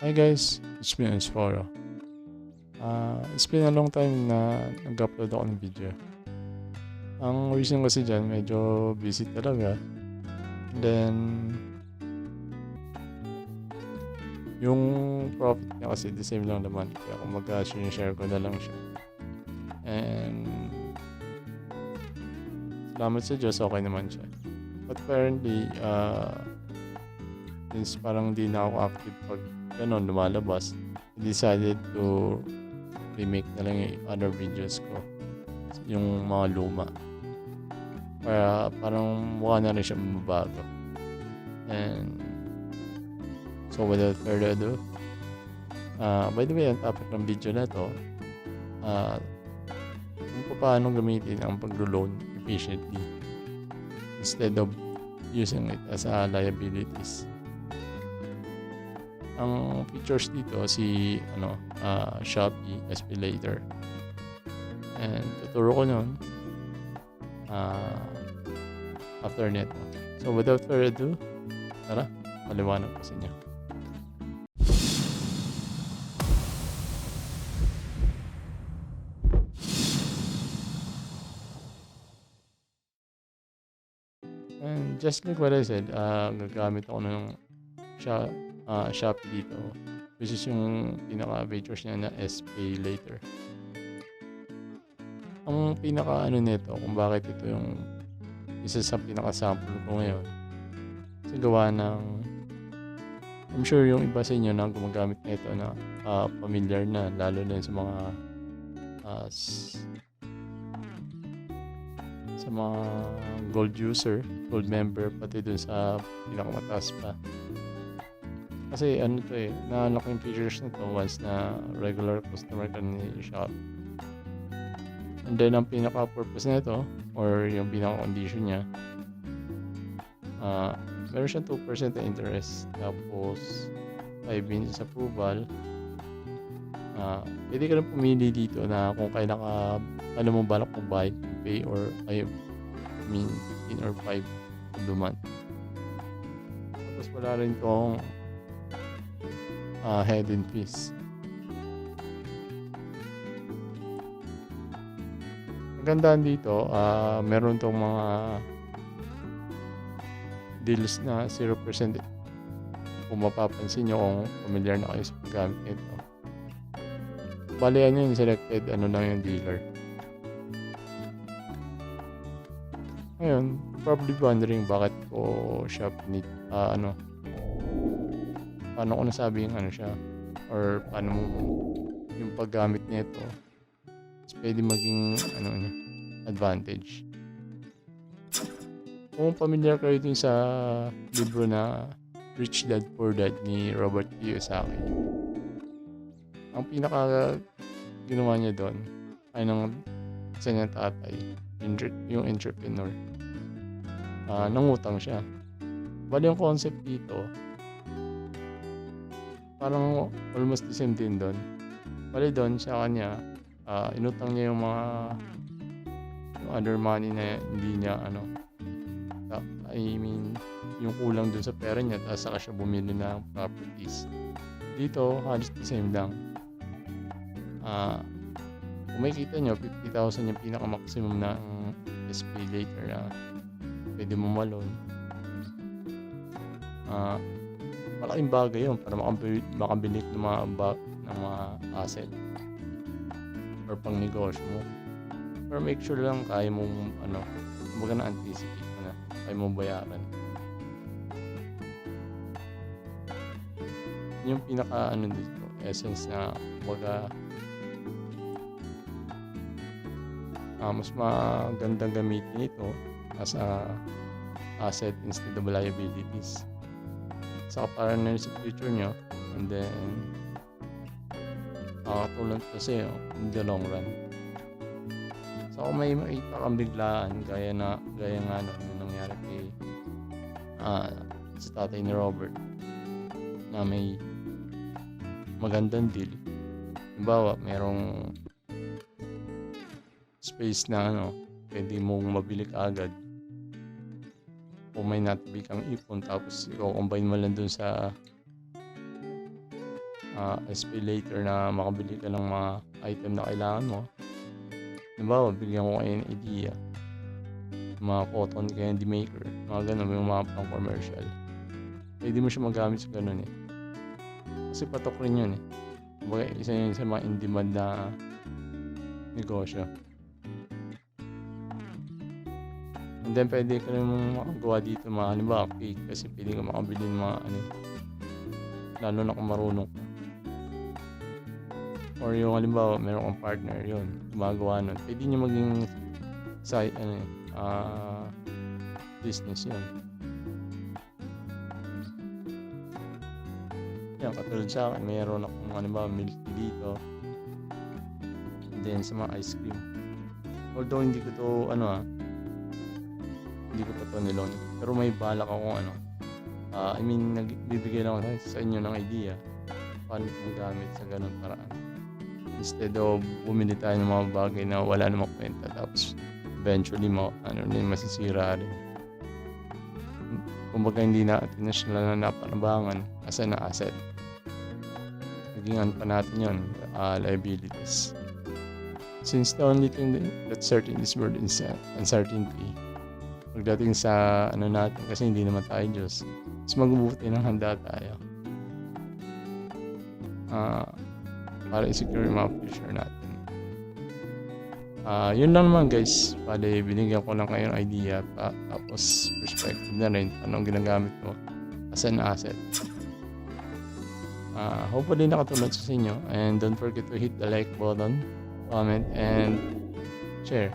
Hi guys, it's me Inspiro. It's been a long time na nag-upload ako ng video. Ang reason kasi dyan, medyo busy talaga. And then, yung profit niya kasi the same lang naman. Kaya kumbaga, share ko na lang siya. And, salamat sa Diyos, okay naman siya. But currently, since parang di na ako active pag gano'n, lumalabas, I decided to remake na lang yung other videos ko. Yung mga luma. Para parang mukha na rin siya mababago. And so without further ado, by the way, ang topic ng video na to, kung paano gamitin ang paglo-loan efficiently instead of using it as a liabilities. Ang features dito si Shopee SPayLater. And tuturo ko nun after nito. So without further ado, tara, maliwanag ko sa inyo. And just like what I said, gagamit ako ng Shopee dito, which is yung pinaka-features niya na SPayLater. Ang pinaka-ano nito, kung bakit ito yung isa sa pinaka-sample ko ngayon, kasi gawa ng, I'm sure yung iba sa inyo na gumagamit na ito na familiar na, lalo na sa mga sa mga gold user, gold member, pati dun sa pinakamataas pa. Kasi ano to na-unlock yung features na to once na regular customer ka ni Shop. And then ang pinaka-purpose na ito, or yung pinaka-condition niya, meron siyang 2% na interest, tapos 5 minutes approval. Pwede ka lang pumili dito na kung kailan ka, ano mo balak mo buy, pay, or in or 5 of the month. Tapos wala rin tong hidden fees. Magandaan dito, meron tong mga deals na 0%. Kung mapapansin nyo kung familiar na kayo sa paggamit nito. Bali ano yung selected, ano lang yung dealer. Ngayon, probably wondering bakit ko siya paano ko nasabi yung ano siya, or paano mo yung paggamit nito pwede maging advantage. Kung familiar kayo dun sa libro na Rich Dad Poor Dad ni Robert Kiyosaki, ang pinaka ginawa niya doon ay ng isa niyang tatay, yung entrepreneur. Nangutang siya. Bali yung concept dito, parang almost the same din doon. Bali doon sa kanya, inutang niya yung mga yung other money na hindi niya yung kulang dun sa pera niya, tapos saka siya bumili ng properties. Dito, halos the same lang. Kung makikita nyo, 50,000 yung pinaka-maximum na SPayLater na pwede mo ma-loan. Malaking bagay yun para makabili ng mga asset or pang negosyo mo. Pero make sure lang kaya mo kumbaga na-anticipate mo na kaya mo bayaran. Yung pinaka dito, essence na kumbaga mas magandang gamitin ito as a asset instead of liabilities. Saka para na sa future nyo, and then makakatulong kasi in the long run. So kung may makita kang biglaan, gaya nga nung nangyari kay sa tatay ni Robert, na may magandang deal. Halimbawa, merong space na pwede mong mabili kaagad. Kung may natabi kang ipon, tapos i-combine mo lang dun sa SP later na makabili ka ng mga item na kailangan mo. Halimbawa, bigyan ko kayo ng idea. Mga cotton candy maker, mga ganun, yung mga pang commercial. Pwede mo siya magamit sa ganun eh. Kasi patok rin yun eh. Kumbaga, isa yun sa mga in-demand na negosyo. And then, pwede ka rin makagawa dito mga halimbawa cake kasi pwede ka makabili ng mga ano, lalo na kung marunong ka. Or yung halimbawa, meron kang partner, yun, gumagawa nun. Pwede nyo maging side, business yun. Yan, katulad sa akin, mayroon akong halimbawa milk tea dito. And then sa mga ice cream. Although hindi ko to, hindi ko pa to nilaunch. Pero may balak akong nagbibigay lang ako sa inyo ng idea paano ito magamit sa ganun paraan. Instead of bumili tayo ng mga bagay na wala namang kwenta tapos eventually masisira rin. Kumbaga hindi natin na sila napanabangan as an asset. Naging pa natin yun, liabilities. Since the only thing that's certain in this world is uncertainty. Pagdating sa natin, kasi hindi naman tayo Diyos, mas mabubuti ng handa tayo para i-secure yung mga future natin. Yun lang naman guys, bali binigyan ko lang kayong idea tapos perspective na rin anong ginagamit mo as an asset. Hopefully nakatulong sa inyo, and don't forget to hit the like button, comment, and share.